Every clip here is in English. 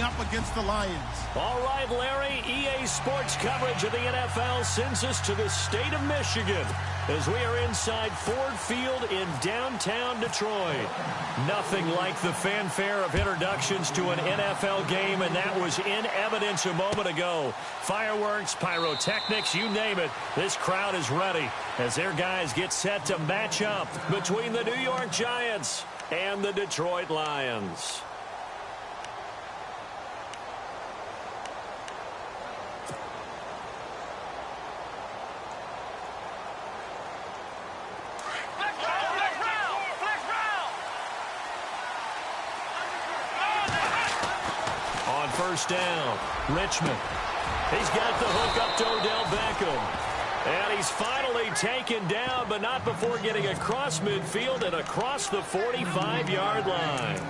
up against the Lions. All right, Larry, EA Sports coverage of the NFL sends us to the state of Michigan as we are inside Ford Field in downtown Detroit. Nothing like the fanfare of introductions to an NFL game, and that was in evidence a moment ago. Fireworks, pyrotechnics, you name it. This crowd is ready as their guys get set to match up between the New York Giants and the Detroit Lions. On first down, Richmond. He's got the hook up to Odell Beckham. And he's finally taken down, but not before getting across midfield and across the 45-yard line.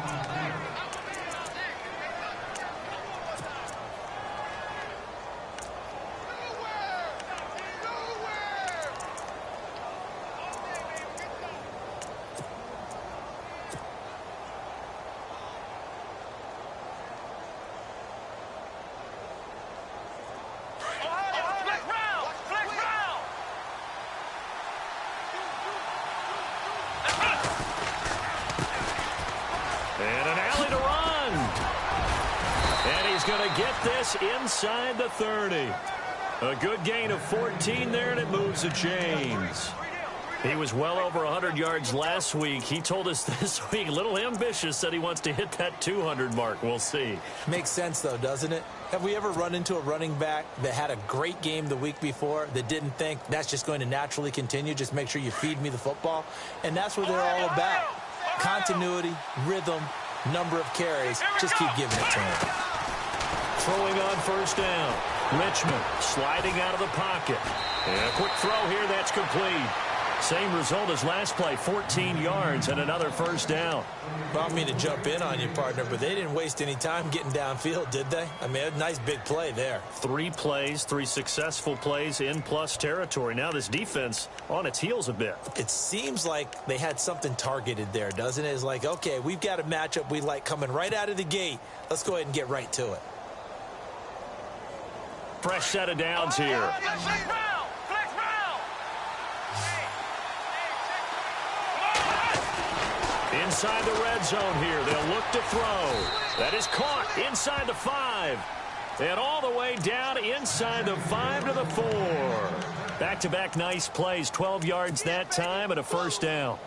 And an alley to run. And he's going to get this inside the 30. A good gain of 14 there, and it moves the chains. He was well over 100 yards last week. He told us this week, a little ambitious, said he wants to hit that 200 mark. We'll see. Makes sense, though, doesn't it? Have we ever run into a running back that had a great game the week before that didn't think that's just going to naturally continue? Just make sure you feed me the football. And that's what they're all about. Continuity, rhythm, number of carries. Just keep giving it to him. Throwing on first down. Richmond sliding out of the pocket. And a quick throw here, that's complete. Same result as last play, 14 yards and another first down. Well, I don't mean to jump in on you, partner, but they didn't waste any time getting downfield, did they? I mean, a nice big play there. 3 plays, 3 successful plays in plus territory. Now this defense on its heels a bit. It seems like they had something targeted there, doesn't it? It's like, okay, we've got a matchup we like coming right out of the gate. Let's go ahead and get right to it. Fresh set of downs here. Inside the red zone here. They'll look to throw. That is caught inside the 5. And all the way down inside the 5 to the 4. Back-to-back nice plays. 12 yards that time and a first down.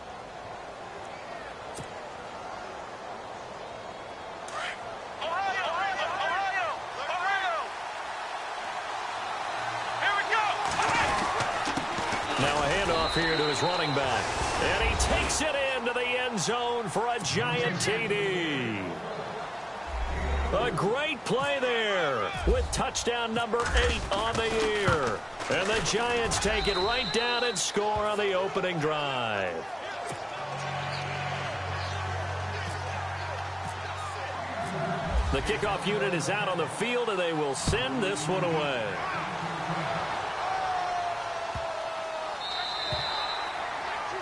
Now a handoff here to his running back. And he takes it into the end zone for a giant TD. A great play there with touchdown number 8 on the year. And the Giants take it right down and score on the opening drive. The kickoff unit is out on the field, and they will send this one away.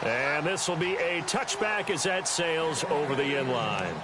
And this will be a touchback as that sails over the end line.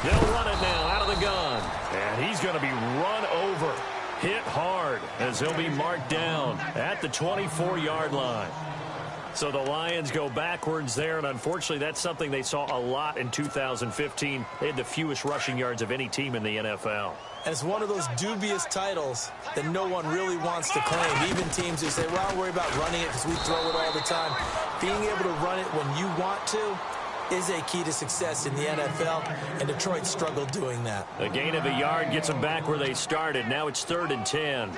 They'll run it now out of the gun. And he's going to be run over, hit hard, as he'll be marked down at the 24-yard line. So the Lions go backwards there, and unfortunately that's something they saw a lot in 2015. They had the fewest rushing yards of any team in the NFL. And it's one of those dubious titles that no one really wants to claim. Even teams who say, well, I'll worry about running it because we throw it all the time. Being able to run it when you want to is a key to success in the NFL, and Detroit struggled doing that. A gain of a yard gets them back where they started. Now it's 3rd and 10.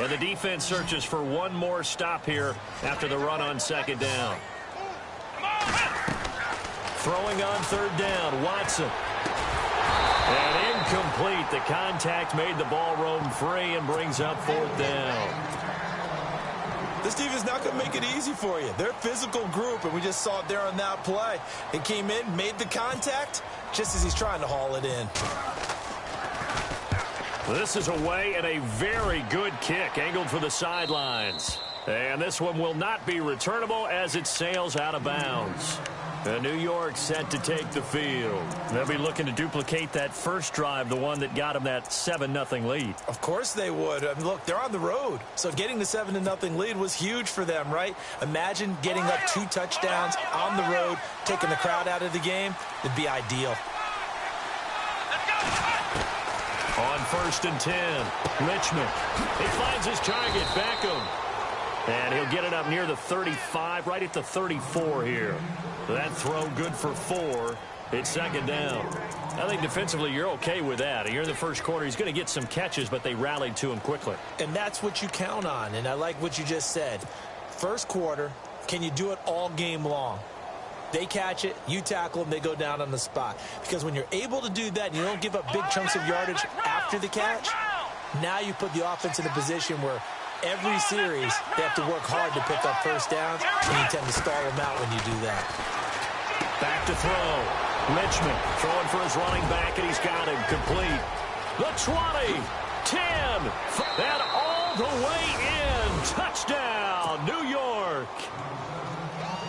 And the defense searches for one more stop here after the run on 2nd down. Throwing on 3rd down, Watson. And incomplete. The contact made the ball roam free and brings up 4th down. This defense is not going to make it easy for you. They're a physical group, and we just saw it there on that play. They came in, made the contact, just as he's trying to haul it in. This is away and a very good kick, angled for the sidelines. And this one will not be returnable as it sails out of bounds. And New York set to take the field. They'll be looking to duplicate that first drive, the one that got them that 7-0 lead. Of course they would. I mean, look, they're on the road. So getting the 7-0 lead was huge for them, right? Imagine getting up 2 touchdowns on the road, taking the crowd out of the game. It'd be ideal. On 1st and 10, Richmond. He finds his target, Beckham. And he'll get it up near the 35, right at the 34 here. That throw good for 4. It's 2nd down. I think defensively you're okay with that. Here in the first quarter, he's going to get some catches, but they rallied to him quickly. And that's what you count on, and I like what you just said. First quarter, can you do it all game long? They catch it, you tackle them, they go down on the spot. Because when you're able to do that and you don't give up big chunks of yardage after the catch, now you put the offense in a position where every series they have to work hard to pick up first downs, and you tend to stall them out when you do that. Back to throw. Richmond throwing for his running back, and he's got him complete. The 20, 10, and all the way in. Touchdown, New York.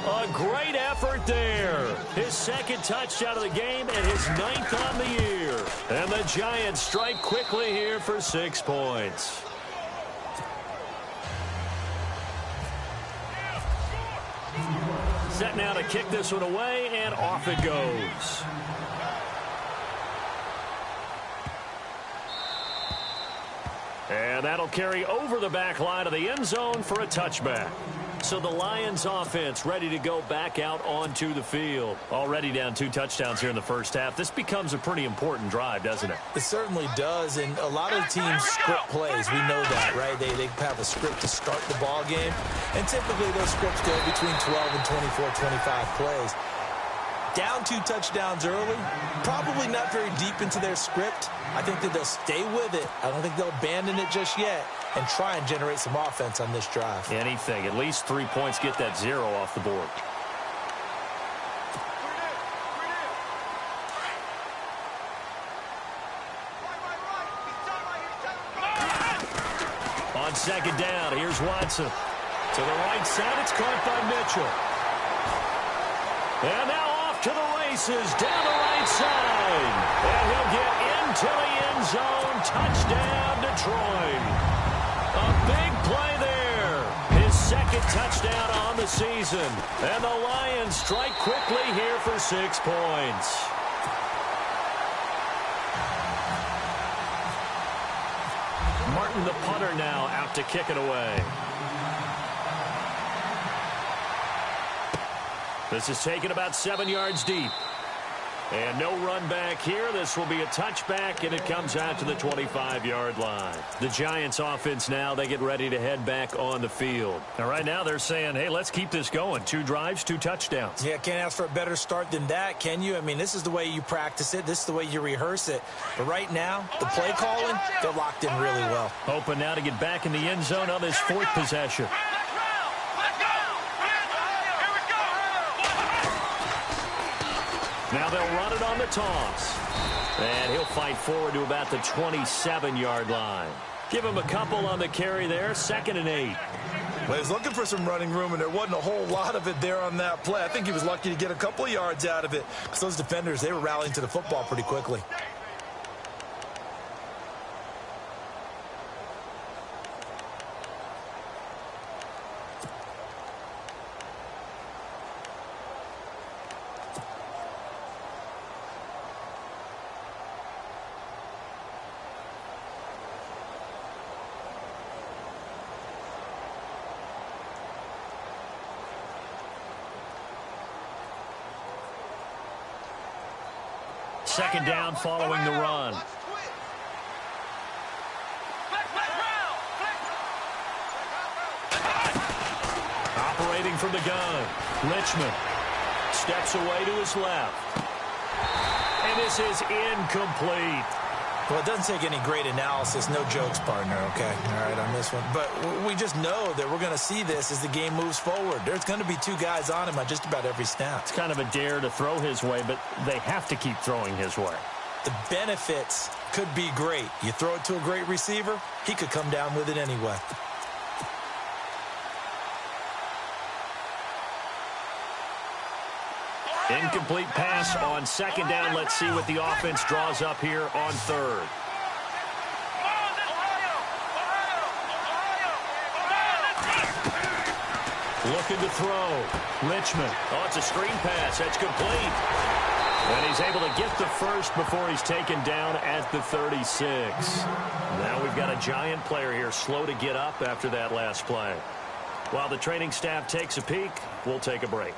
A great effort there. His 2nd touchdown of the game and his 9th on the year. And the Giants strike quickly here for 6 points. Set now to kick this one away, and off it goes. And that'll carry over the back line of the end zone for a touchback. So the Lions offense ready to go back out onto the field. Already down 2 touchdowns here in the first half. This becomes a pretty important drive, doesn't it? It certainly does, and a lot of teams script plays. We know that, right? They have a script to start the ball game, and typically those scripts go between 12 and 24, 25 plays. Down 2 touchdowns early, probably not very deep into their script. I think that they'll stay with it. I don't think they'll abandon it just yet and try and generate some offense on this drive. Anything. At least 3 points, get that 0 off the board. On 2nd down, here's Watson. To the right side, it's caught by Mitchell. And now off to the races, down the right side. And he'll get into the end zone. Touchdown, Detroit. A big play there. His 2nd touchdown on the season. And the Lions strike quickly here for 6 points. Martin, the punter, now out to kick it away. This is taken about 7 yards deep. And no run back here. This will be a touchback, and it comes out to the 25-yard line. The Giants offense now, they get ready to head back on the field. And right now they're saying, hey, let's keep this going. 2 drives, 2 touchdowns. Yeah, can't ask for a better start than that, can you? I mean, this is the way you practice it. This is the way you rehearse it. But right now, the play calling, they're locked in really well. Hoping now to get back in the end zone on this 4th possession. Now they'll run it on the toss. And he'll fight forward to about the 27-yard line. Give him a couple on the carry there. 2nd and 8. Well, he was looking for some running room, and there wasn't a whole lot of it there on that play. I think he was lucky to get a couple of yards out of it because those defenders, they were rallying to the football pretty quickly. Second down following the run. Operating from the gun. Richmond steps away to his left. And this is incomplete. Well, it doesn't take any great analysis. No jokes, partner, okay? All right, on this one. But we just know that we're going to see this as the game moves forward. There's going to be two guys on him on just about every snap. It's kind of a dare to throw his way, but they have to keep throwing his way. The benefits could be great. You throw it to a great receiver, he could come down with it anyway. Incomplete pass on second down. Let's see what the offense draws up here on third. Looking to throw. Richmond. Oh, it's a screen pass. That's complete. And he's able to get the first before he's taken down at the 36. Now we've got a giant player here, slow to get up after that last play. While the training staff takes a peek, we'll take a break.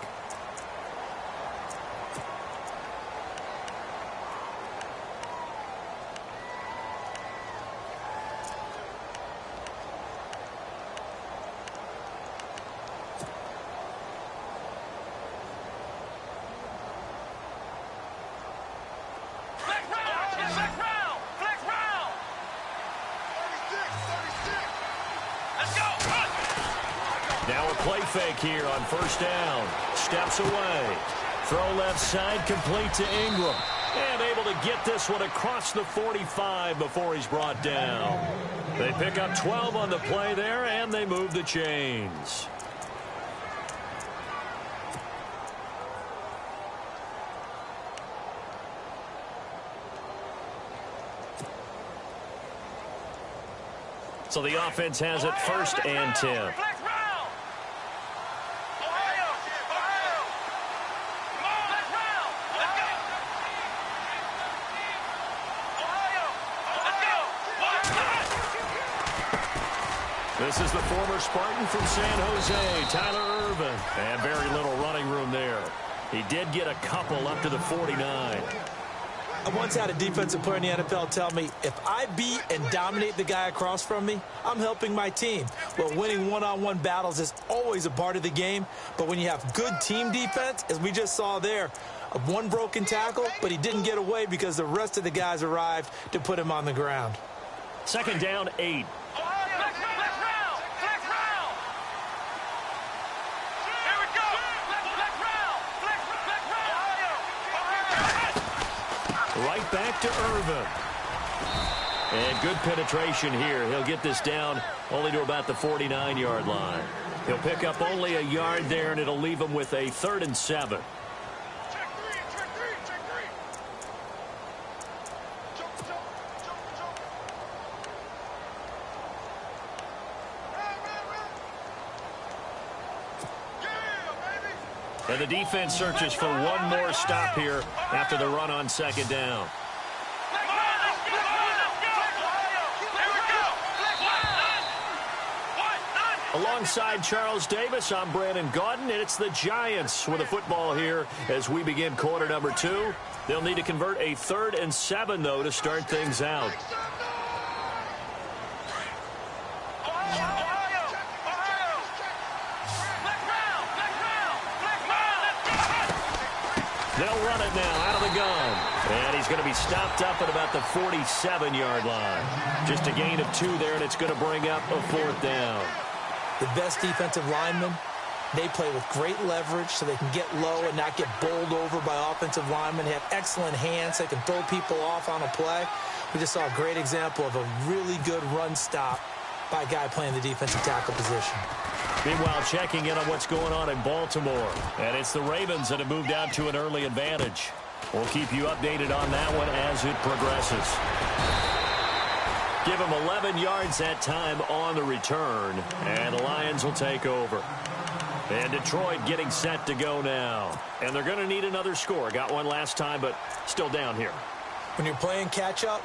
Now a play fake here on first down. Steps away. Throw left side, complete to Ingram. And able to get this one across the 45 before he's brought down. They pick up 12 on the play there, and they move the chains. So the offense has it first and 10. This is the former Spartan from San Jose, Tyler Irvin. And very little running room there. He did get a couple up to the 49. I once had a defensive player in the NFL tell me, if I beat and dominate the guy across from me, I'm helping my team. Well, winning one-on-one battles is always a part of the game, but when you have good team defense, as we just saw there, one broken tackle, but he didn't get away because the rest of the guys arrived to put him on the ground. Second down, 8. Right back to Irvin. And good penetration here. He'll get this down only to about the 49-yard line. He'll pick up only a yard there, and it'll leave him with a 3rd and 7. And the defense searches for one more stop here after the run on second down. Alongside Charles Davis, I'm Brandon Gaudin, and it's the Giants with a football here as we begin quarter number 2. They'll need to convert a 3rd and 7, though, to start things out. They'll run it now out of the gun. And he's going to be stopped up at about the 47-yard line. Just a gain of 2 there, and it's going to bring up a 4th down. The best defensive linemen, they play with great leverage so they can get low and not get bowled over by offensive linemen. They have excellent hands. They can throw people off on a play. We just saw a great example of a really good run stop by a guy playing the defensive tackle position. Meanwhile, checking in on what's going on in Baltimore. And it's the Ravens that have moved out to an early advantage. We'll keep you updated on that one as it progresses. Give them 11 yards that time on the return. And the Lions will take over. And Detroit getting set to go now. And they're going to need another score. Got one last time, but still down here. When you're playing catch-up,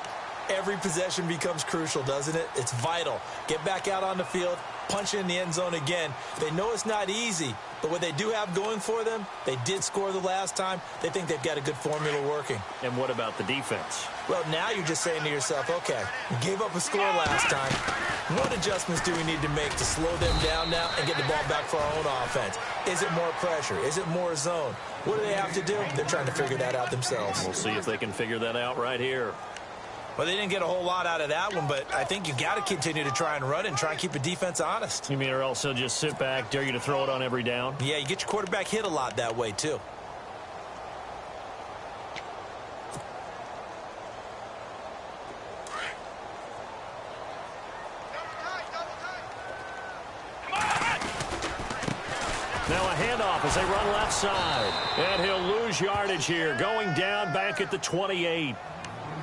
every possession becomes crucial, doesn't it? It's vital. Get back out on the field, punch it in the end zone again. They know it's not easy, but what they do have going for them, they did score the last time. They think they've got a good formula working. And what about the defense? Well, now you're just saying to yourself, okay, we gave up a score last time. What adjustments do we need to make to slow them down now and get the ball back for our own offense? Is it more pressure? Is it more zone? What do they have to do? They're trying to figure that out themselves. We'll see if they can figure that out right here. Well, they didn't get a whole lot out of that one, but I think you got to continue to try and run and try and keep a defense honest. You mean or else they'll just sit back, dare you to throw it on every down? Yeah, you get your quarterback hit a lot that way, too. Now a handoff as they run left side. And he'll lose yardage here, going down back at the 28.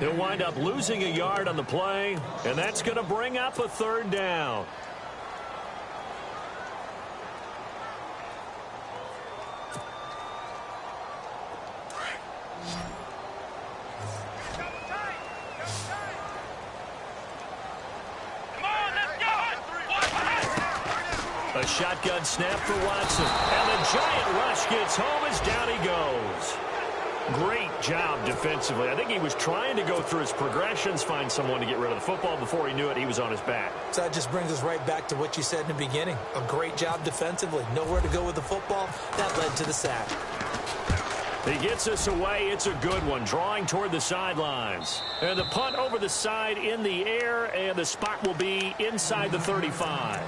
He'll wind up losing a yard on the play, and that's going to bring up a third down. A shotgun snap for Watson. And the giant rush gets home as down he goes. Great job defensively. I think he was trying to go through his progressions, find someone to get rid of the football. Before he knew it, he was on his back. So that just brings us right back to what you said in the beginning. A great job defensively. Nowhere to go with the football. That led to the sack. He gets us away. It's a good one, drawing toward the sidelines. And the punt over the side in the air, and the spot will be inside the 35.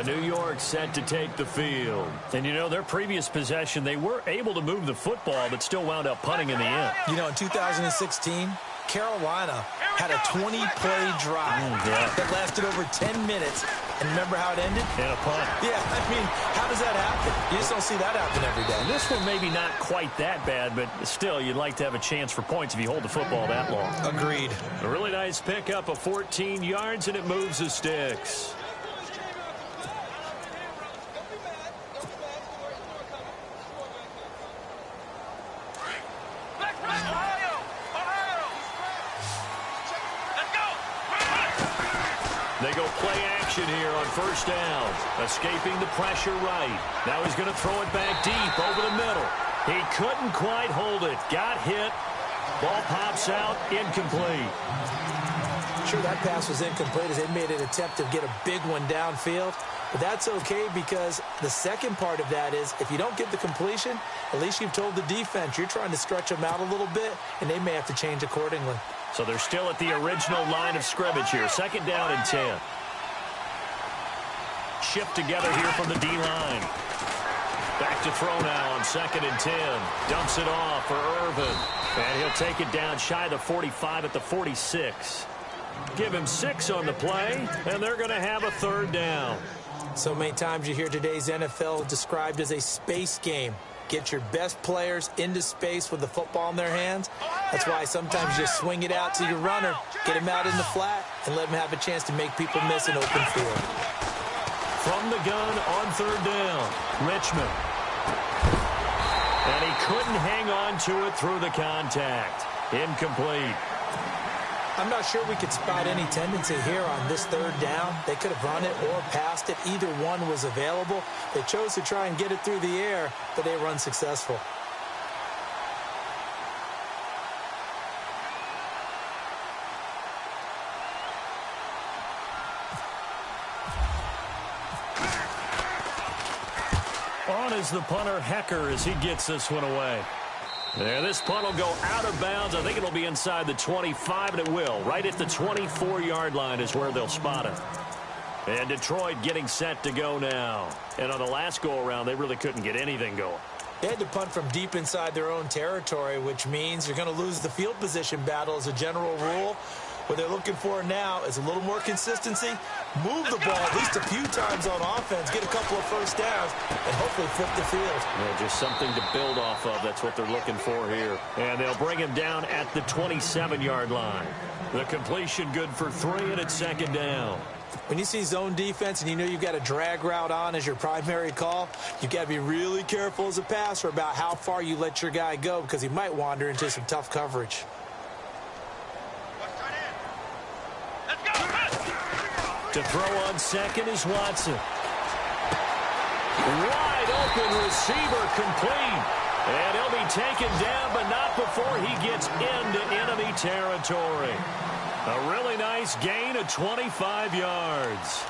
New York set to take the field. And, you know, their previous possession, they were able to move the football, but still wound up punting in the end. You know, in 2016, Carolina had a 20-play drive that lasted over 10 minutes. And remember how it ended? And a punt. Yeah, I mean, how does that happen? You just don't see that happen every day. And this one maybe not quite that bad, but still, you'd like to have a chance for points if you hold the football that long. Agreed. A really nice pickup of 14 yards, and it moves the sticks. They go play action here on first down. Escaping the pressure right. Now he's going to throw it back deep over the middle. He couldn't quite hold it. Got hit. Ball pops out. Incomplete. Sure, that pass was incomplete as they made an attempt to get a big one downfield. But that's okay because the second part of that is if you don't get the completion, at least you've told the defense you're trying to stretch them out a little bit, and they may have to change accordingly. So they're still at the original line of scrimmage here. Second down and 10. Shift together here from the D-line. Back to throw now on second and 10. Dumps it off for Irvin. And he'll take it down shy of the 45 at the 46. Give him 6 on the play, and they're going to have a third down. So many times you hear today's NFL described as a space game. Get your best players into space with the football in their hands. That's why sometimes you just swing it out to your runner, get him out in the flat, and let him have a chance to make people miss an open field. From the gun on third down, Richmond. And he couldn't hang on to it through the contact. Incomplete. I'm not sure we could spot any tendency here on this third down. They could have run it or passed it. Either one was available. They chose to try and get it through the air, but they were unsuccessful. On is the punter, Hecker, as he gets this one away. There, this punt will go out of bounds. I think it'll be inside the 25, and it will. Right at the 24-yard line is where they'll spot it. And Detroit getting set to go now. And on the last go-around, they really couldn't get anything going. They had to punt from deep inside their own territory, which means you're going to lose the field position battle as a general rule. What they're looking for now is a little more consistency, move the ball at least a few times on offense, get a couple of first downs, and hopefully flip the field. Yeah, just something to build off of. That's what they're looking for here. And they'll bring him down at the 27-yard line. The completion good for 3, and it's second down. When you see zone defense and you know you've got a drag route on as your primary call, you've got to be really careful as a passer about how far you let your guy go because he might wander into some tough coverage. To throw on second is Watson. Wide open receiver complete. And he'll be taken down, but not before he gets into enemy territory. A really nice gain of 25 yards.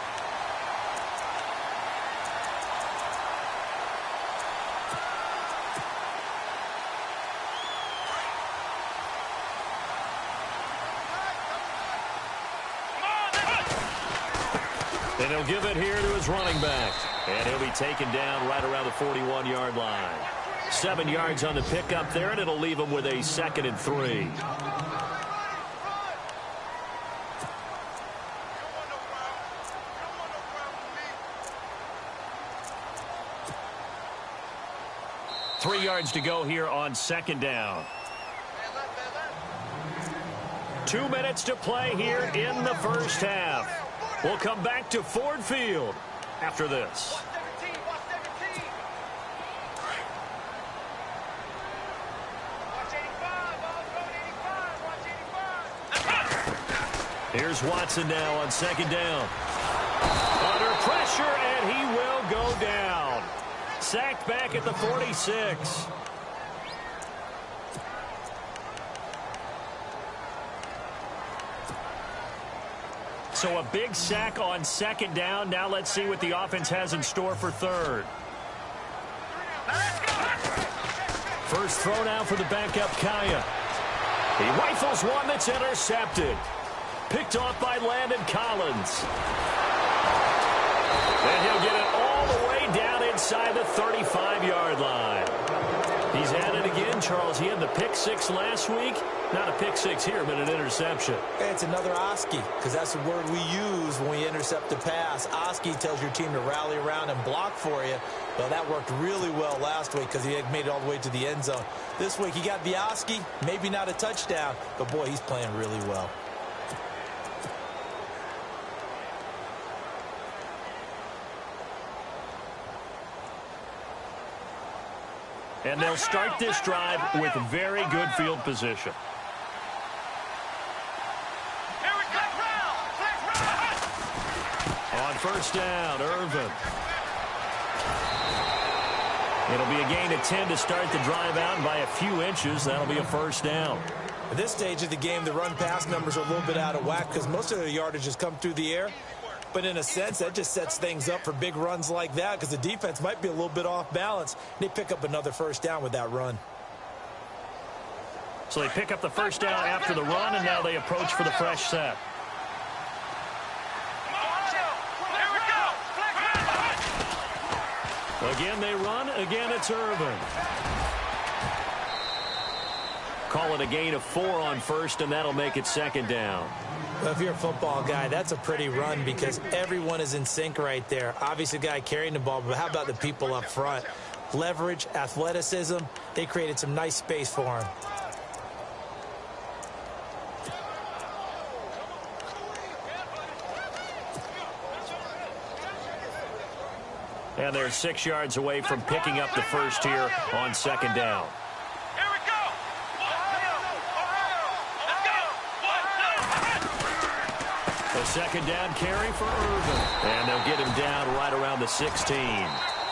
And he'll give it here to his running back. And he'll be taken down right around the 41-yard line. 7 yards on the pickup there, and it'll leave him with a 2nd and 3. Three yards to go here on 2nd down. 2 minutes to play here in the first half. We'll come back to Ford Field after this. Here's Watson now on 2nd down. Under pressure, and he will go down. Sacked back at the 46. So a big sack on 2nd down. Now let's see what the offense has in store for 3rd. First throw now for the backup Kaya. He rifles one that's intercepted. Picked off by Landon Collins. And he'll get it all the way down inside the 35-yard line. He's at it again, Charles. He had the pick 6 last week. Not a pick 6 here, but an interception. It's another Oski, because that's the word we use when we intercept the pass. Oski tells your team to rally around and block for you. Well, that worked really well last week because he had made it all the way to the end zone. This week he got the Oski, maybe not a touchdown, but boy, he's playing really well. And they'll start this drive with very good field position. On 1st down, Irvin. It'll be a gain of 10 to start the drive out, and by a few inches, that'll be a 1st down. At this stage of the game, the run-pass numbers are a little bit out of whack because most of their yardage has come through the air. But in a sense, that just sets things up for big runs like that because the defense might be a little bit off balance. They pick up another 1st down with that run. So they pick up the 1st down after the run, and now they approach for the fresh set. Again they run. Again it's Irvin. Call it a gain of 4 on 1st, and that'll make it 2nd down. Well, if you're a football guy, that's a pretty run because everyone is in sync right there. Obviously, the guy carrying the ball, but how about the people up front? Leverage, athleticism, they created some nice space for him. And they're 6 yards away from picking up the 1st here on 2nd down. A 2nd down carry for Irvin. And they'll get him down right around the 16.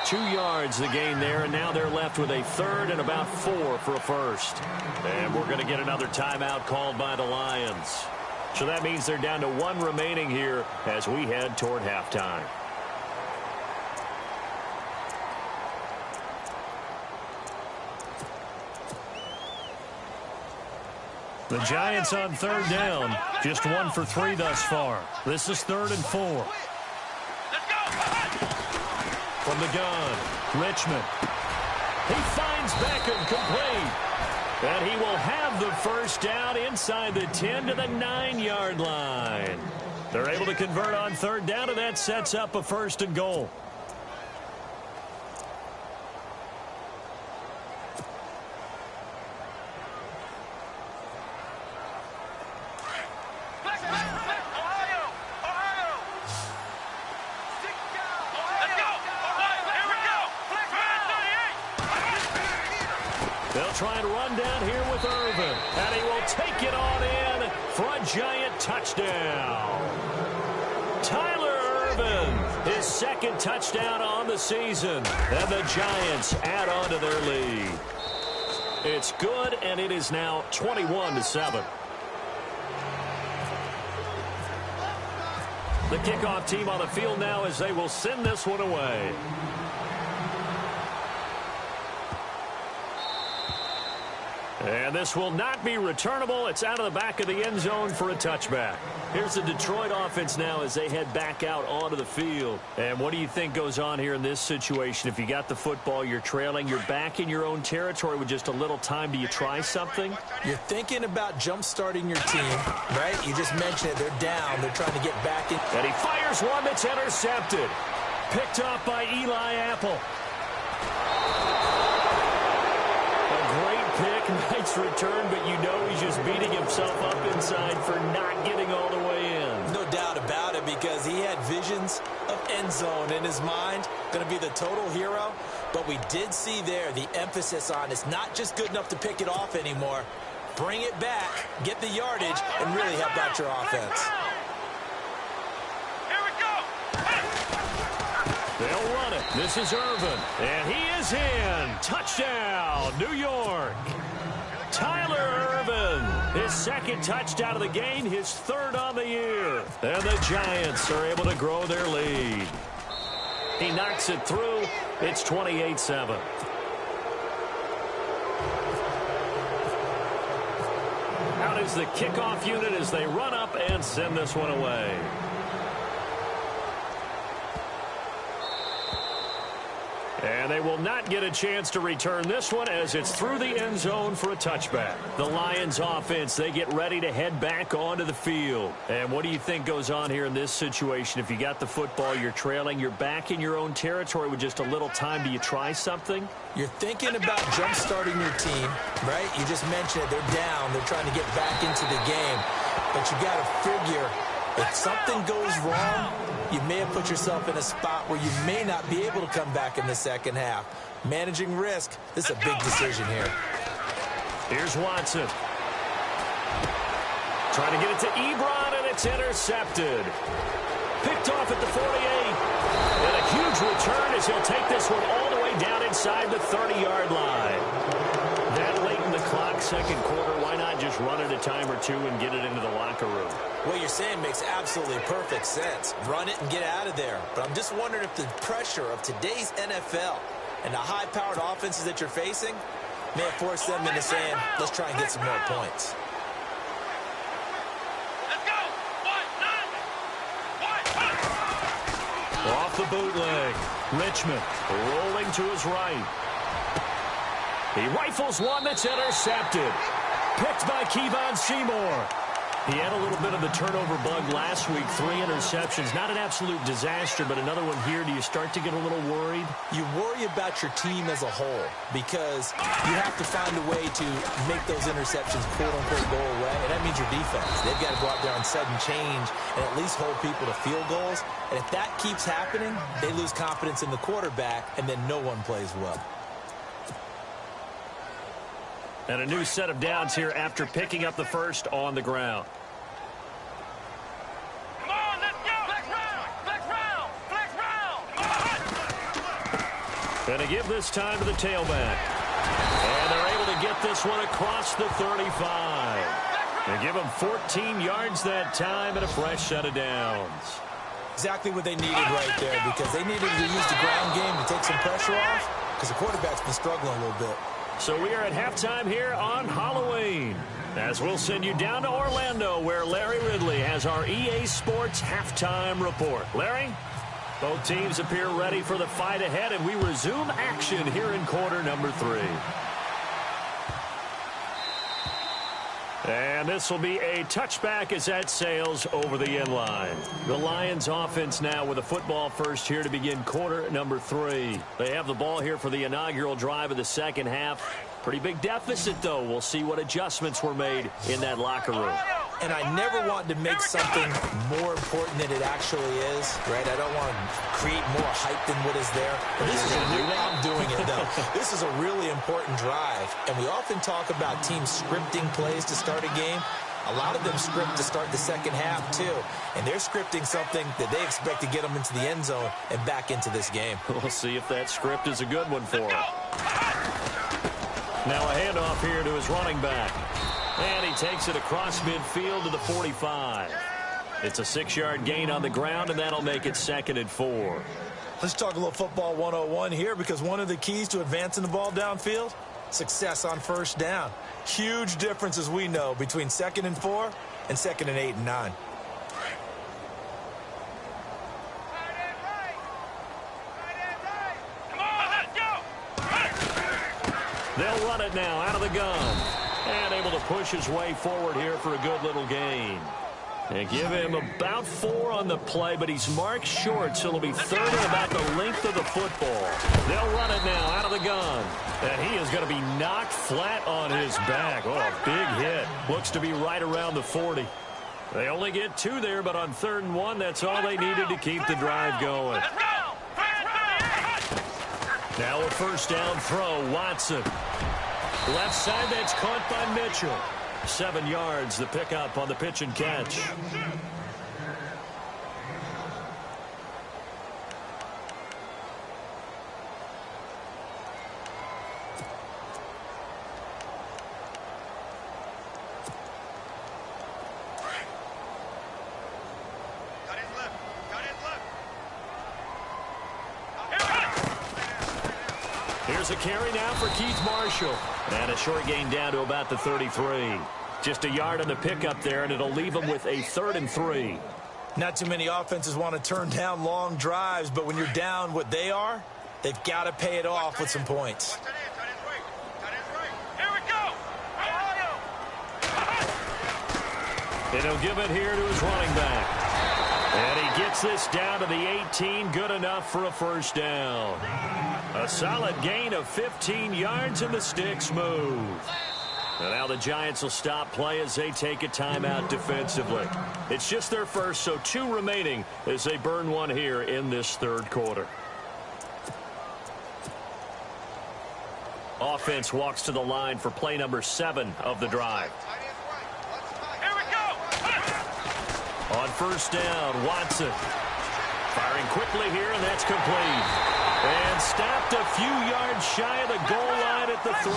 2 yards the gain there, and now they're left with a 3rd and about 4 for a 1st. And we're going to get another timeout called by the Lions. So that means they're down to 1 remaining here as we head toward halftime. The Giants on 3rd down, just 1 for 3 thus far. This is 3rd and 4. From the gun, Richmond. He finds Beckham complete. And he will have the 1st down inside the 10 to the 9-yard line. They're able to convert on 3rd down, and that sets up a 1st and goal. Try and run down here with Irvin. And he will take it on in for a Giant touchdown. Tyler Irvin, his 2nd touchdown on the season. And the Giants add on to their lead. It's good, and it is now 21-7. The kickoff team on the field now as they will send this one away. And this will not be returnable. It's out of the back of the end zone for a touchback. Here's the Detroit offense now as they head back out onto the field. And what do you think goes on here in this situation? If you got the football, you're trailing, you're back in your own territory with just a little time. Do you try something? You're thinking about jump-starting your team, right? You just mentioned it. They're down. They're trying to get back in. And he fires one that's intercepted. Picked off by Eli Apple. Pick, nice return, but you know he's just beating himself up inside for not getting all the way in. No doubt about it, because he had visions of end zone in his mind. Going to be the total hero. But we did see there the emphasis on it's not just good enough to pick it off anymore. Bring it back, get the yardage, and really help out your offense. They'll run it. This is Irvin. And he is in. Touchdown, New York. Tyler Irvin. His second touchdown of the game, his third on the year. And the Giants are able to grow their lead. He knocks it through. It's 28-7. Out is the kickoff unit as they run up and send this one away. And they will not get a chance to return this one as it's through the end zone for a touchback. The Lions offense, they get ready to head back onto the field. And what do you think goes on here in this situation? If you got the football, you're trailing, you're back in your own territory with just a little time. Do you try something? You're thinking about jump-starting your team, right? You just mentioned it. They're down. They're trying to get back into the game. But you got to figure if something goes wrong, you may have put yourself in a spot where you may not be able to come back in the second half. Managing risk, this is a big decision here. Here's Watson. Trying to get it to Ebron, and it's intercepted. Picked off at the 48. And a huge return as he'll take this one all the way down inside the 30-yard line. That late in the clock, second quarter, why not just run it a time or two and get it into the locker room? What you're saying makes absolutely perfect sense. Run it and get out of there. But I'm just wondering if the pressure of today's NFL and the high-powered offenses that you're facing may have forced them into saying, let's try and get some more points. Let's go! Off the bootleg. Richmond rolling to his right. He rifles one that's intercepted. Picked by Kevon Seymour. He had a little bit of the turnover bug last week. 3 interceptions. Not an absolute disaster, but another one here. Do you start to get a little worried? You worry about your team as a whole because you have to find a way to make those interceptions, quote-unquote, go away, and that means your defense. They've got to go out there on sudden change and at least hold people to field goals. And if that keeps happening, they lose confidence in the quarterback, and then no one plays well. And a new set of downs here after picking up the first on the ground. Come on, let's go! Flex round! Flex round! Flex round! Going to give this time to the tailback. And they're able to get this one across the 35. They give them 14 yards that time and a fresh set of downs. Exactly what they needed right there because they needed to use the ground game to take some pressure off because the quarterback's been struggling a little bit. So we are at halftime here on Halloween, as we'll send you down to Orlando, where Larry Ridley has our EA Sports halftime report. Larry, both teams appear ready for the fight ahead, and we resume action here in quarter number 3. And this will be a touchback as that sails over the end line. The Lions offense now with a football first here to begin quarter number 3. They have the ball here for the inaugural drive of the second half. Pretty big deficit, though. We'll see what adjustments were made in that locker room. And I never want to make something more important than it actually is, right? I don't want to create more hype than what is there. But this is I'm doing it, though. This is a really important drive. And we often talk about teams scripting plays to start a game. A lot of them script to start the second half, too. And they're scripting something that they expect to get them into the end zone and back into this game. We'll see if that script is a good one for them. Now a handoff here to his running back. And he takes it across midfield to the 45. It's a 6-yard gain on the ground, and that'll make it 2nd and 4. Let's talk a little football 101 here because one of the keys to advancing the ball downfield Success on first down. Huge difference, as we know, between 2nd and 4 and 2nd and 8 and 9. They'll run it now out of the gun. And able to push his way forward here for a good little gain. They give him about 4 on the play, but he's marked short, so it'll be 3rd and about the length of the football. They'll run it now out of the gun. And he is going to be knocked flat on his back. Oh, a big hit. Looks to be right around the 40. They only get 2 there, but on 3rd and 1, that's all they needed to keep the drive going. Now a first down throw, Watson. Left side, that's caught by Mitchell. 7 yards, the pickup on the pitch and catch. Here's a carry now for Keith Marshall. And a short gain down to about the 33. Just a yard on the pickup there, and it'll leave him with a 3rd and 3. Not too many offenses want to turn down long drives, but when you're down what they are, they've got to pay it off with some points. Here we go. And he'll give it here to his running back. And he gets this down to the 18, good enough for a first down. A solid gain of 15 yards, and the sticks move. And now the Giants will stop play as they take a timeout defensively. It's just their first, so 2 remaining as they burn one here in this 3rd quarter. Offense walks to the line for play number 7 of the drive. Here we go. On first down, Watson. Firing quickly here, and that's complete. And stopped a few yards shy of the goal line at the 3.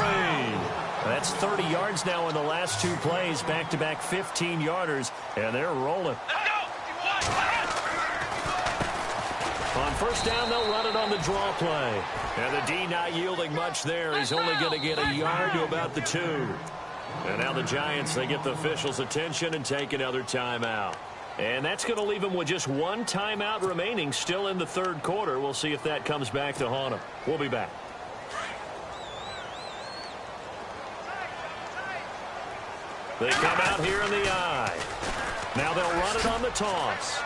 That's 30 yards now in the last 2 plays, back-to-back 15-yarders, and they're rolling. On first down, they'll run it on the draw play. And the D not yielding much there. He's only going to get a yard to about the 2. And now the Giants, they get the officials' attention and take another timeout. And that's going to leave him with just 1 timeout remaining still in the 3rd quarter. We'll see if that comes back to haunt him. We'll be back. They come out here in the eye. Now they'll run it on the toss.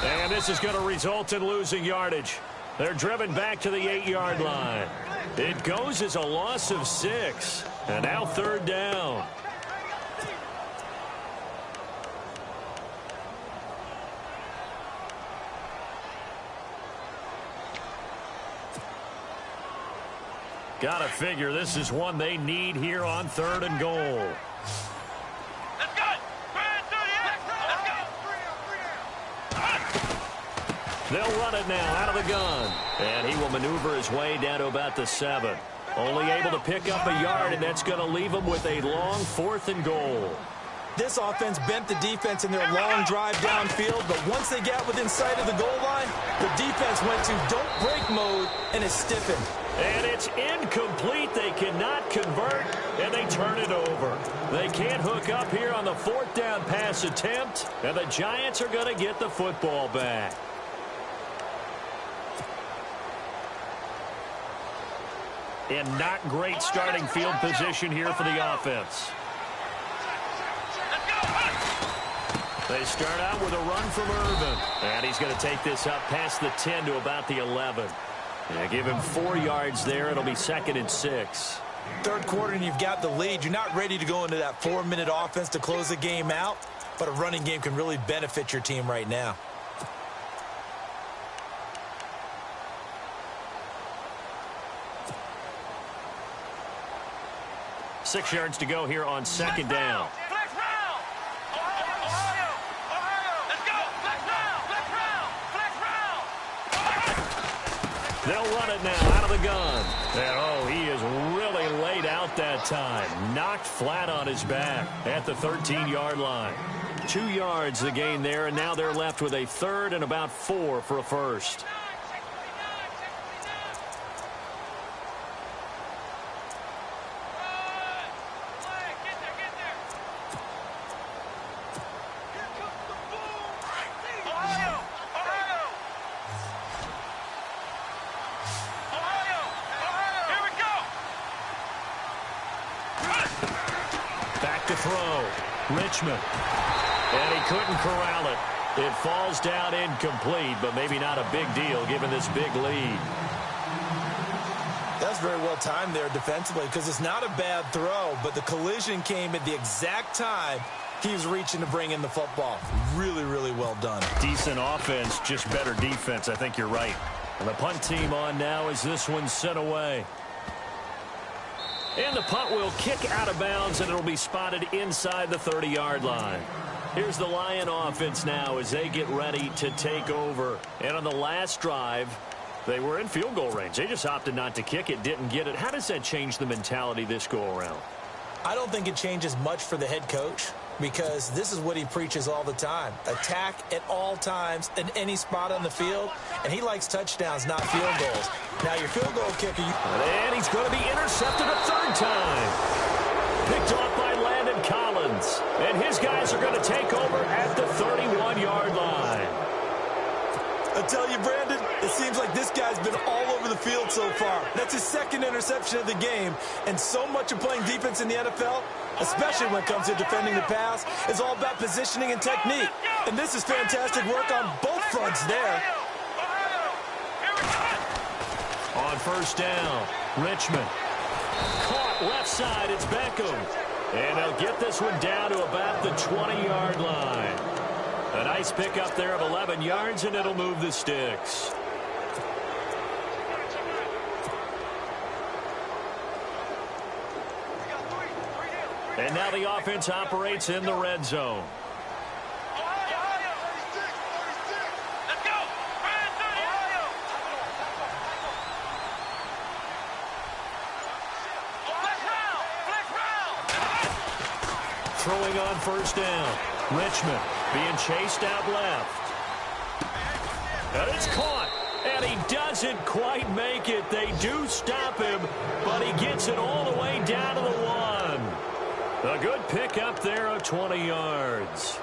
And this is going to result in losing yardage. They're driven back to the 8-yard line. It goes as a loss of 6. And now 3rd down. Gotta figure this is one they need here on 3rd and goal. Let's go. They'll run it now out of the gun. And he will maneuver his way down to about the 7. Only able to pick up a yard, and that's going to leave him with a long 4th and goal. This offense bent the defense in their long drive downfield, but once they got within sight of the goal line, the defense went to don't break mode and is stiffened. And it's incomplete. They cannot convert, and they turn it over. They can't hook up here on the 4th down pass attempt, and the Giants are going to get the football back. And not great starting field position here for the offense. They start out with a run from Irvin. And he's going to take this up past the 10 to about the 11. And give him 4 yards there. It'll be 2nd and 6. 3rd quarter and you've got the lead. You're not ready to go into that 4-minute offense to close the game out. But a running game can really benefit your team right now. Six yards to go here on 2nd down. They'll run it now out of the gun. And, oh, he is really laid out that time. Knocked flat on his back at the 13-yard line. 2 yards the gain there, and now they're left with a 3rd and about 4 for a first. to throw. Richmond. And he couldn't corral it. It falls down incomplete, but maybe not a big deal given this big lead. That's very well timed there defensively because it's not a bad throw, but the collision came at the exact time he was reaching to bring in the football. Really, really well done. Decent offense, just better defense. I think you're right. And the punt team on now as this one's sent away. And the punt will kick out of bounds, and it'll be spotted inside the 30-yard line. Here's the Lion offense now as they get ready to take over. And on the last drive, they were in field goal range. They just opted not to kick it, didn't get it. How does that change the mentality this go-around? I don't think it changes much for the head coach because this is what he preaches all the time. Attack at all times in any spot on the field, and he likes touchdowns, not field goals. Now, your field goal kicker... And he's going to be intercepted a third time. Picked off by Landon Collins. And his guys are going to take over at the 31-yard line. I tell you, Brandon, it seems like this guy's been all over the field so far. That's his second interception of the game, and so much of playing defense in the NFL, especially when it comes to defending the pass, is all about positioning and technique. And this is fantastic work on both fronts there. On first down, Richmond. Caught left side, it's Beckham. And they'll get this one down to about the 20-yard line. A nice pickup there of 11 yards, and it'll move the sticks. And now the offense operates in the red zone. Throwing on first down. Richmond being chased out left. And it's caught. And he doesn't quite make it. They do stop him, but he gets it all the way down to the one. A good pickup there of 20 yards.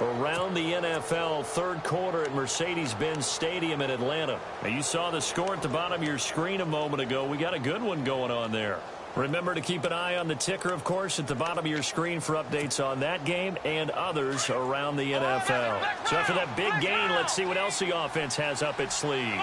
Around the NFL third quarter at Mercedes-Benz Stadium in Atlanta. Now, you saw the score at the bottom of your screen a moment ago. We got a good one going on there. Remember to keep an eye on the ticker, of course, at the bottom of your screen for updates on that game and others around the NFL. So after that big gain, let's see what else the offense has up its sleeve.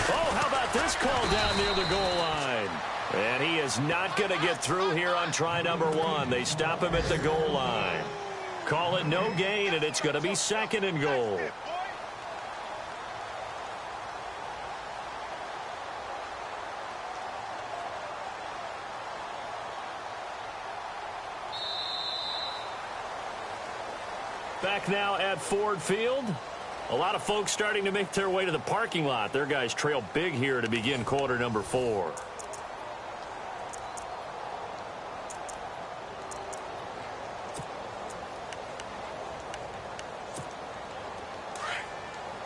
Oh, how about this call down near the goal line? And he is not going to get through here on try number one. They stop him at the goal line. Call it no gain, and it's going to be second and goal. Back now at Ford Field. A lot of folks starting to make their way to the parking lot. Their guys trail big here to begin quarter number 4.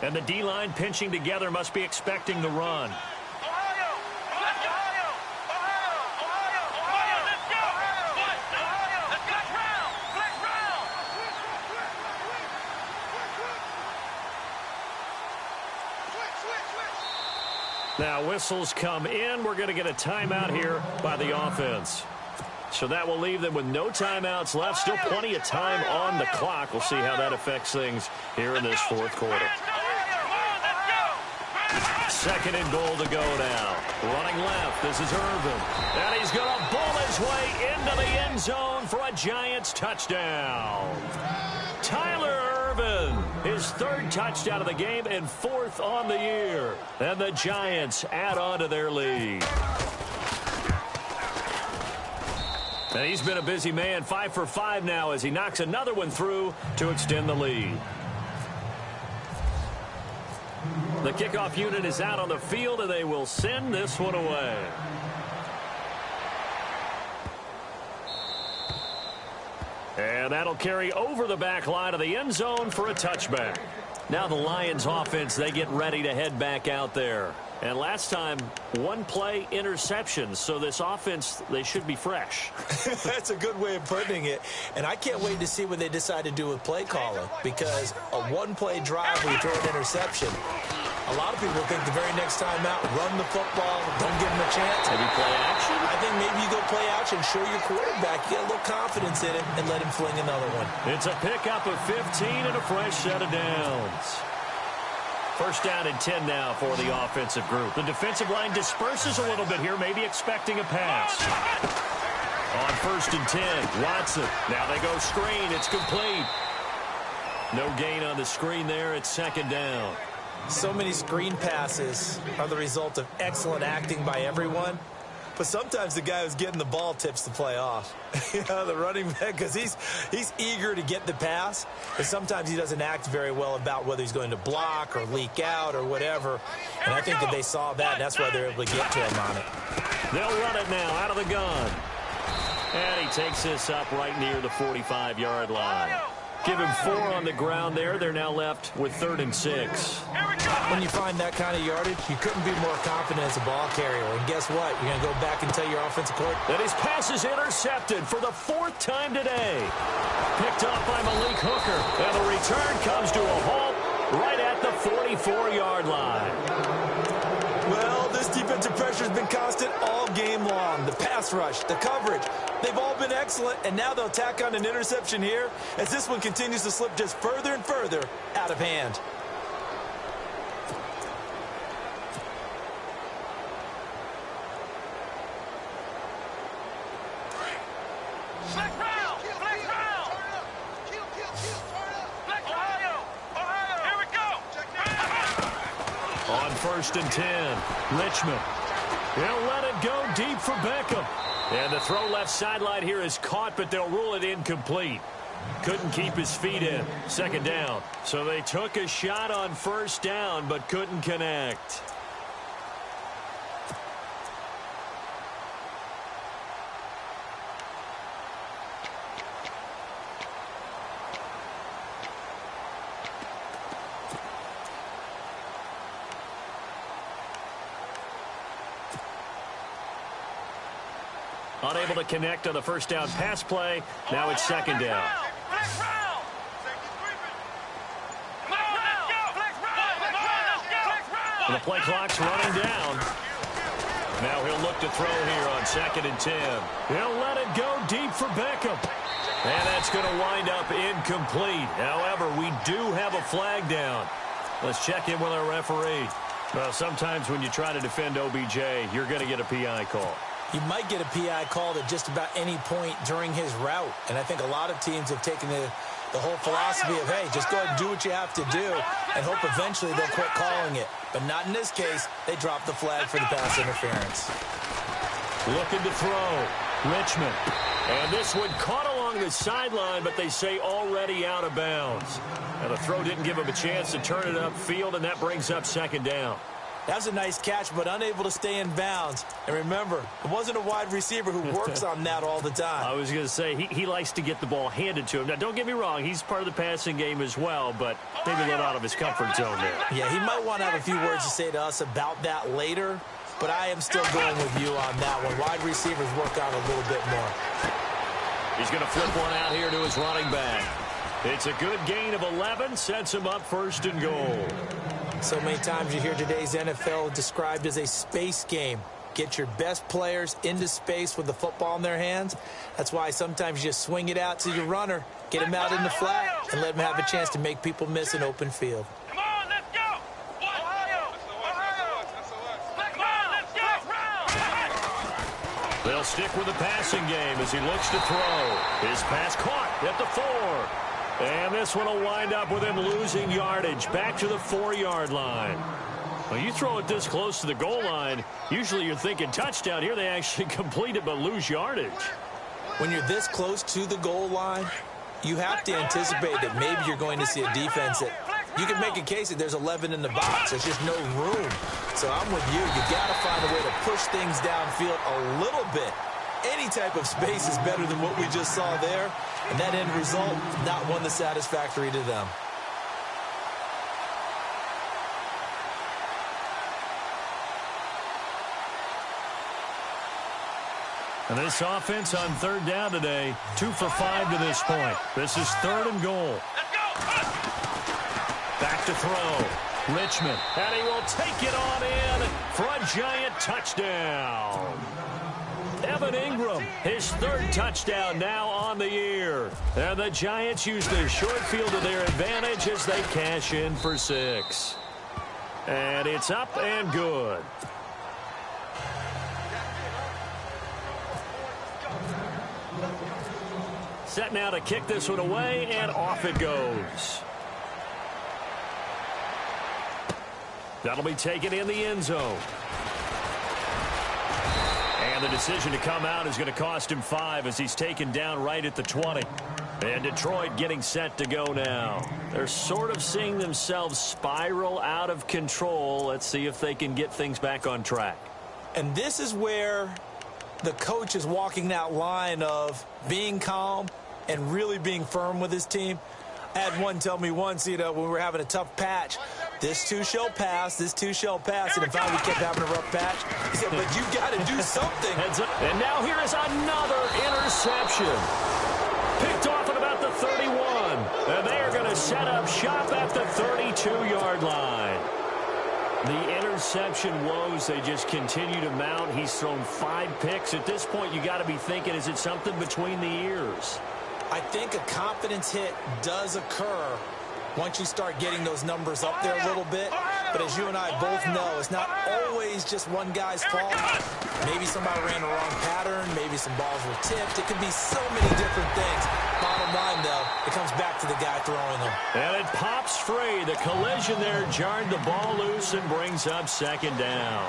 And the D-line pinching together must be expecting the run. Now whistles come in. We're going to get a timeout here by the offense. So that will leave them with no timeouts left. Still plenty of time on the clock. We'll see how that affects things here in this fourth quarter. Second and goal to go now. Running left, this is Irvin. And he's going to bowl his way into the end zone for a Giants touchdown. Tyler Irvin, his third touchdown of the game and fourth on the year. And the Giants add on to their lead. And he's been a busy man, 5 for 5 now as he knocks another one through to extend the lead. The kickoff unit is out on the field, and they will send this one away. And that'll carry over the back line of the end zone for a touchback. Now the Lions offense, they get ready to head back out there. And last time, one play interceptions. So this offense, they should be fresh. That's a good way of putting it. And I can't wait to see what they decide to do with play calling. Because a one-play drive where you throw an interception, A lot of people think the very next time out, run the football, don't give him a chance. Maybe play action? I think maybe you go play action, show your quarterback, you get a little confidence in it, and let him fling another one. It's a pickup of 15 and a fresh set of downs. First down and 10 now for the offensive group. The defensive line disperses a little bit here, maybe expecting a pass. On first and 10, Watson. Now they go screen. It's complete. No gain on the screen there. It's second down. So many screen passes are the result of excellent acting by everyone. But sometimes the guy who's getting the ball tips the play off. The running back, because he's eager to get the pass. But sometimes he doesn't act very well about whether he's going to block or leak out or whatever. And I think that they saw that, and that's why they're able to get to him on it. They'll run it now out of the gun. And he takes this up right near the 45-yard line. Give him 4 on the ground there. They're now left with 3rd and 6. When you find that kind of yardage, you couldn't be more confident as a ball carrier. And guess what? You're going to go back and tell your offensive coordinator that his pass is intercepted for the 4th time today. Picked off by Malik Hooker. And the return comes to a halt right at the 44-yard line. Well, this defensive pressure has been constant all game long. The pass rush, the coverage, they've all been excellent, and now they'll tack on an interception here as this one continues to slip just further and further out of hand. On first and 10, Richmond. He'll let it go deep for Beckham. And the throw left sideline here is caught, but they'll rule it incomplete. Couldn't keep his feet in. Second down. So they took a shot on first down, but couldn't connect. Unable to connect on the first down pass play. Now it's second down. And the play clock's running down. Now he'll look to throw here on 2nd and 10. He'll let it go deep for Beckham. And that's going to wind up incomplete. However, we do have a flag down. Let's check in with our referee. Well, sometimes when you try to defend OBJ, you're going to get a PI call. You might get a PI called at just about any point during his route. And I think a lot of teams have taken the whole philosophy of, hey, just go ahead and do what you have to do and hope eventually they'll quit calling it. But not in this case. They dropped the flag for the pass interference. Looking to throw. Richmond. And this one caught along the sideline, but they say already out of bounds. Now the throw didn't give him a chance to turn it upfield, and that brings up second down. That's a nice catch, but unable to stay in bounds. And remember, it wasn't a wide receiver who works on that all the time. I was going to say, he likes to get the ball handed to him. Now, don't get me wrong, he's part of the passing game as well, but maybe a little out of his comfort zone there. Yeah, he might want to have a few words to say to us about that later, but I am still going with you on that one. Wide receivers work on a little bit more. He's going to flip one out here to his running back. It's a good gain of 11, sets him up 1st and goal. So many times you hear today's NFL described as a space game. Get your best players into space with the football in their hands. That's why sometimes you just swing it out to your runner, get him out in the flat, and let him have a chance to make people miss an open field. Come on, let's go! Ohio! Come on, let's go! They'll stick with the passing game as he looks to throw. His pass caught at the 4. And this one will wind up with him losing yardage back to the 4-yard line. Well, you throw it this close to the goal line, usually you're thinking touchdown. Here they actually complete it but lose yardage. When you're this close to the goal line, you have to anticipate that maybe you're going to see a defense that you can make a case that there's 11 in the box. There's just no room. So I'm with you. You got to find a way to push things downfield a little bit. Any type of space is better than what we just saw there. And that end result, not one that's satisfactory to them. And this offense on 3rd down today, 2 for 5 to this point. This is 3rd and goal. Back to throw. Richmond, and he will take it on in for a giant touchdown. Evan Ingram, his third touchdown now on the year. And the Giants use the short field to their advantage as they cash in for 6. And it's up and good. Set now to kick this one away, and off it goes. That'll be taken in the end zone. And the decision to come out is going to cost him 5 as he's taken down right at the 20. And Detroit getting set to go now. They're sort of seeing themselves spiral out of control. Let's see if they can get things back on track. And this is where the coach is walking that line of being calm and really being firm with his team. I had one tell me once, when we were having a tough patch, this too shall pass, this too shall pass. And in fact, we kept having a rough patch. He said, but you've got to do something. And now here is another interception. Picked off at about the 31. And they are going to set up shop at the 32-yard line. The interception woes, they just continue to mount. He's thrown 5 picks. At this point, you got to be thinking, is it something between the ears? I think a confidence hit does occur once you start getting those numbers up there a little bit. But as you and I both know, it's not always just one guy's fault. Maybe somebody ran the wrong pattern. Maybe some balls were tipped. It could be so many different things. Bottom line, though, it comes back to the guy throwing them. And it pops free. The collision there jarred the ball loose and brings up second down.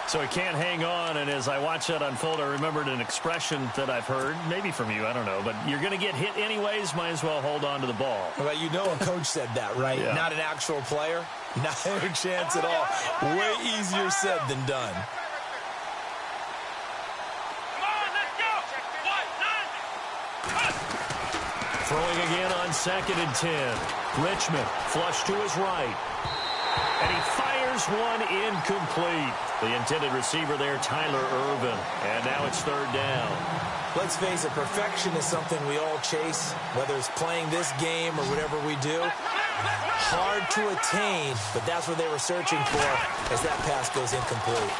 So he can't hang on, and as I watch that unfold, I remembered an expression that I've heard, maybe from you, I don't know, but you're going to get hit anyways, might as well hold on to the ball. Well, you know a coach said that, right? Yeah. Not an actual player. Not a chance at all. Way easier said than done. Throwing again on 2nd and 10. Richmond flush to his right. And he fires one incomplete. The intended receiver there, Tyler Irvin. And now it's 3rd down. Let's face it, perfection is something we all chase, whether it's playing this game or whatever we do. Hard to attain, but that's what they were searching for as that pass goes incomplete.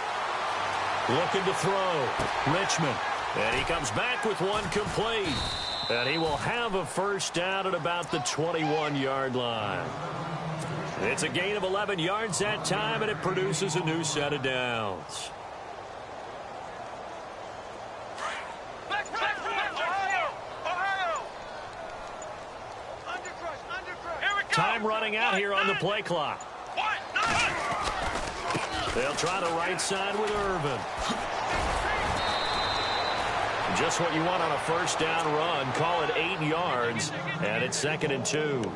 Looking to throw. Richmond. And he comes back with one complete. And he will have a first down at about the 21-yard line. It's a gain of 11 yards that time, and it produces a new set of downs. Time running out here on the play clock. They'll try the right side with Irvin. Just what you want on a first down run. Call it 8 yards, and it's 2nd and 2.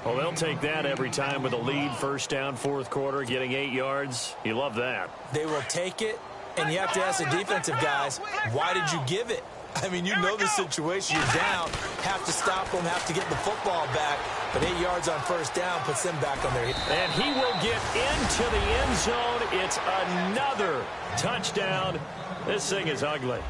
Well, they'll take that every time with a lead, first down, 4th quarter, getting 8 yards. You love that. They will take it, and you have to ask the defensive guys, why did you give it? I mean, you know the situation. You're down, have to stop them, have to get the football back. But 8 yards on first down puts them back on their heels. And he will get into the end zone. It's another touchdown. This thing is ugly.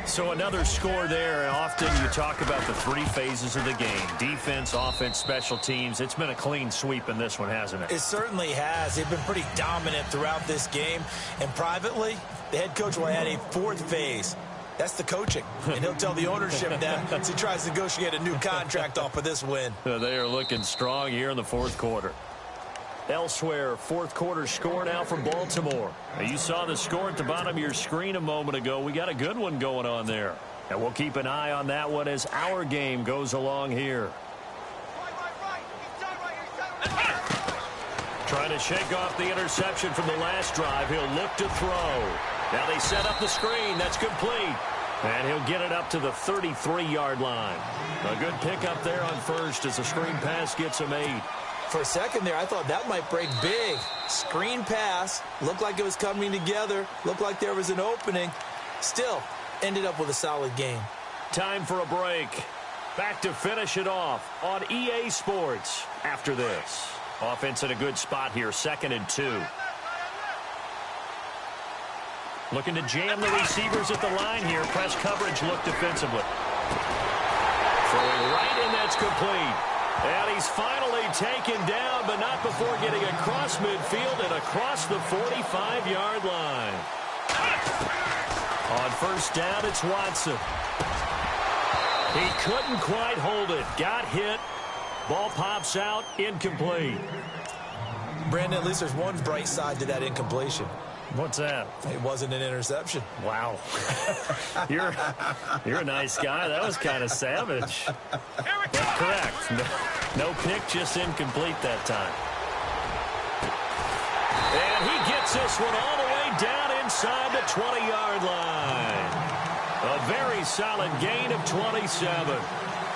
So another score there, and often you talk about the 3 phases of the game. Defense, offense, special teams. It's been a clean sweep in this one, hasn't it? It certainly has. They've been pretty dominant throughout this game. And privately, the head coach will add a 4th phase. That's the coaching. And he'll tell the ownership that as he tries to negotiate a new contract off of this win. They are looking strong here in the 4th quarter. Elsewhere, 4th quarter score now from Baltimore. You saw the score at the bottom of your screen a moment ago. We got a good one going on there. And we'll keep an eye on that one as our game goes along here. Trying to shake off the interception from the last drive. He'll look to throw. Now they set up the screen. That's complete. And he'll get it up to the 33-yard line. A good pickup there on first as the screen pass gets him 8. For a second there, I thought that might break big. Screen pass. Looked like it was coming together. Looked like there was an opening. Still, ended up with a solid game. Time for a break. Back to finish it off on EA Sports after this. Offense in a good spot here, 2nd and 2. Looking to jam the receivers at the line here. Press coverage look defensively. Throwing right, and that's complete. And he's finally taken down, but not before getting across midfield and across the 45-yard line. On first down, it's Watson. He couldn't quite hold it. Got hit. Ball pops out. Incomplete. Brandon, at least there's one bright side to that incompletion. What's that? It wasn't an interception. Wow. You're a nice guy. That was kind of savage. But correct. No pick, just incomplete that time. And he gets this one all the way down inside the 20-yard line. A very solid gain of 27.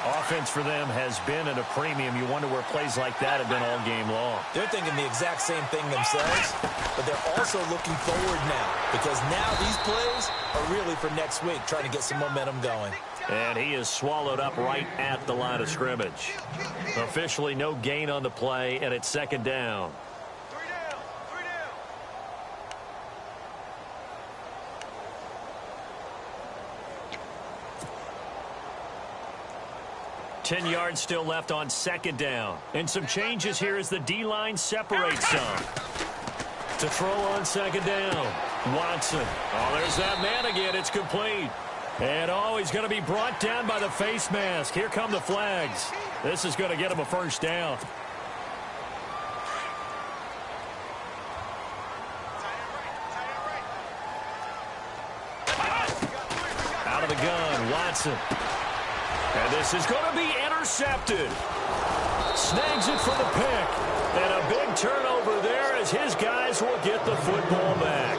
Offense for them has been at a premium. You wonder where plays like that have been all game long. They're thinking the exact same thing themselves, but they're also looking forward now because now these plays are really for next week, trying to get some momentum going. And he is swallowed up right at the line of scrimmage. Officially no gain on the play, and it's second down. 10 yards still left on second down. And some changes here as the D-line separates some. To throw on second down. Watson. Oh, there's that man again. It's complete. And, oh, he's going to be brought down by the face mask. Here come the flags. This is going to get him a first down. Out of the gun, Watson. And this is going to be intercepted. Snags it for the pick. And a big turnover there as his guys will get the football back.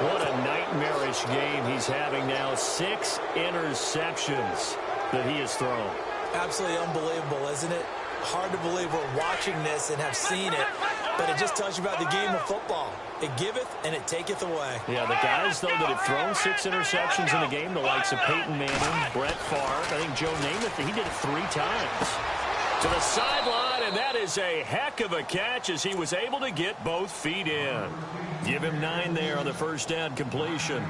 What a nightmarish game he's having now. 6 interceptions that he has thrown. Absolutely unbelievable, isn't it? Hard to believe we're watching this and have seen it, but it just tells you about the game of football. It giveth and it taketh away. Yeah, the guys, though, that have thrown 6 interceptions in a game, the likes of Peyton Manning, Brett Favre, I think Joe Namath, he did it 3 times. To the sideline, and that is a heck of a catch as he was able to get both feet in. Give him 9 there on the first down completion.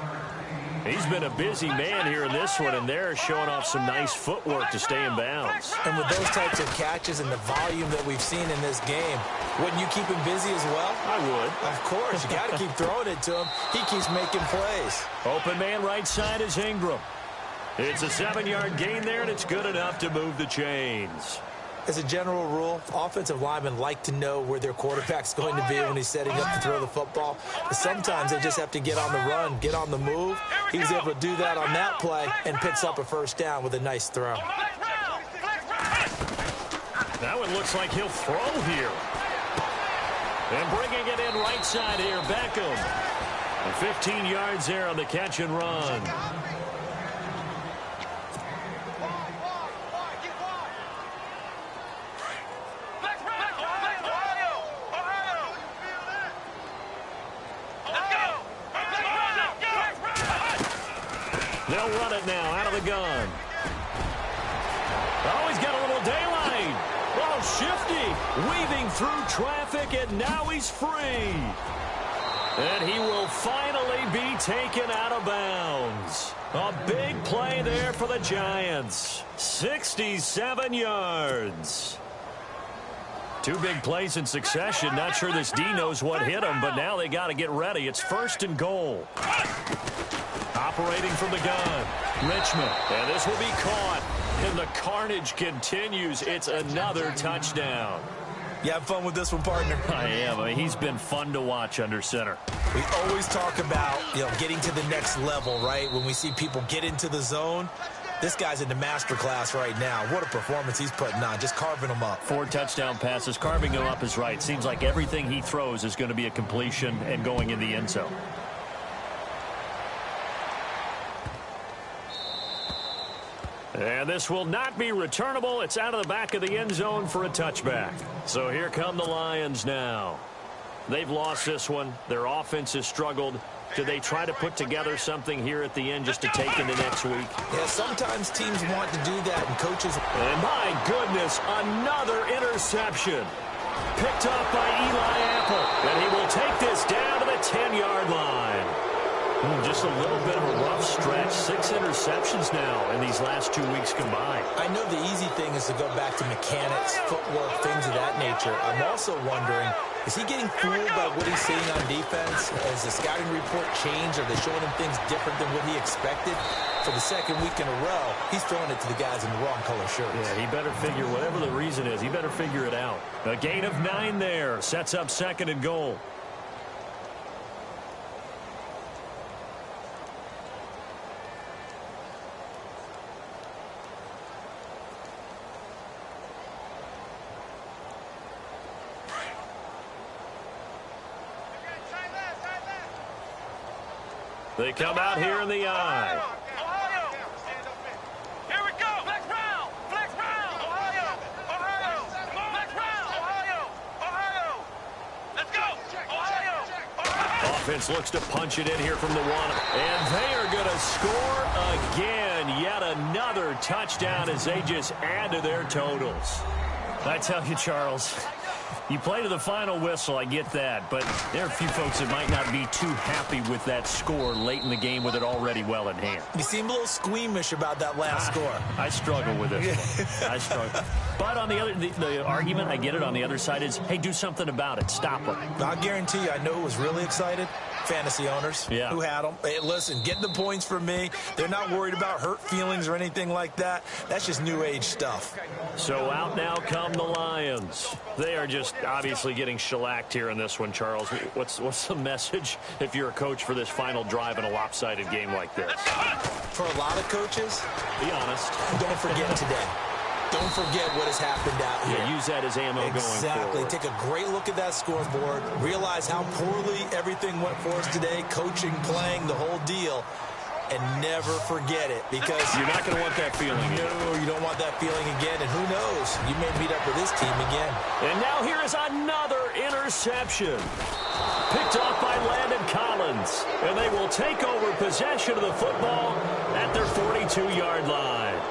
He's been a busy man here in this one, and they're showing off some nice footwork to stay in bounds. And with those types of catches and the volume that we've seen in this game, wouldn't you keep him busy as well? I would. Of course. You got to keep throwing it to him. He keeps making plays. Open man right side is Ingram. It's a 7-yard gain there, and it's good enough to move the chains. As a general rule, offensive linemen like to know where their quarterback's going to be when he's setting up to throw the football. But sometimes they just have to get on the run, get on the move. He was able to do that on that play and picks up a first down with a nice throw. That one looks like he'll throw here. And bringing it in right side here, Beckham. And 15 yards there on the catch and run. They'll run it now out of the gun. Oh, he's got a little daylight. Oh, shifty. Weaving through traffic, and now he's free. And he will finally be taken out of bounds. A big play there for the Giants. 67 yards. 2 big plays in succession. Not sure this D knows what hit him, but now they got to get ready. It's 1st and goal. Operating from the gun, Richmond, and this will be caught, and the carnage continues. It's another touchdown. You have fun with this one, partner? I am. I mean, he's been fun to watch under center. We always talk about, getting to the next level, right? When we see people get into the zone, this guy's in the master class right now. What a performance he's putting on, just carving them up. 4 touchdown passes, carving them up is right. Seems like everything he throws is going to be a completion and going in the end zone. And this will not be returnable. It's out of the back of the end zone for a touchback. So here come the Lions now. They've lost this one. Their offense has struggled. Do they try to put together something here at the end just to take into next week? Yeah, sometimes teams want to do that, and coaches... And my goodness, another interception. Picked off by Eli Apple. And he will take this down to the 10-yard line. Just a little bit of a rough stretch. 6 interceptions now in these last 2 weeks combined. I know the easy thing is to go back to mechanics, footwork, things of that nature. I'm also wondering, is he getting fooled by what he's seeing on defense? Has the scouting report changed? Are they showing him things different than what he expected? For the second week in a row, he's throwing it to the guys in the wrong color shirts. Yeah, he better figure, whatever the reason is, he better figure it out. A gain of 9 there. Sets up 2nd and goal. They come out here in the eye. Ohio! Here we go! Flex round! Flex round! Ohio! Ohio! Flex round! Ohio! Ohio! Let's go! Ohio! Offense looks to punch it in here from the 1. And they are going to score again. Yet another touchdown as they just add to their totals. I tell you, Charles, you play to the final whistle, I get that, but there are a few folks that might not be too happy with that score late in the game with it already well in hand. You seem a little squeamish about that last score. I struggle with this one. I struggle. But on the other, the argument, I get it, on the other side is, hey, do something about it. Stop them. I guarantee you, I know who was really excited. Fantasy owners who had them. Hey, listen, getting the points from me. They're not worried about hurt feelings or anything like that. That's just new age stuff. So out now come the Lions. They are just obviously getting shellacked here in this one, Charles. What's the message if you're a coach for this final drive in a lopsided game like this? For a lot of coaches, be honest. Don't forget today. Don't forget what has happened out here. Yeah, use that as ammo going forward. Exactly. Take a great look at that scoreboard. Realize how poorly everything went for us today. Coaching, playing, the whole deal. And never forget it, because you're not going to want that feeling again. No, you don't want that feeling again. And who knows? You may meet up with this team again. And now here is another interception. Picked off by Landon Collins. And they will take over possession of the football at their 42-yard line.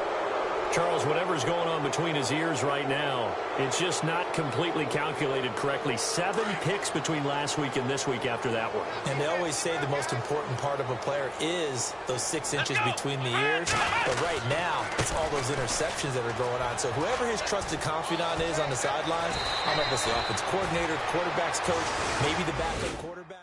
Charles, whatever's going on between his ears right now, it's just not completely calculated correctly. 7 picks between last week and this week after that one. And they always say the most important part of a player is those 6 inches between the ears. But right now, it's all those interceptions that are going on. So whoever his trusted confidant is on the sidelines, I don't know if it's the offense coordinator, quarterback's coach, maybe the backup quarterback.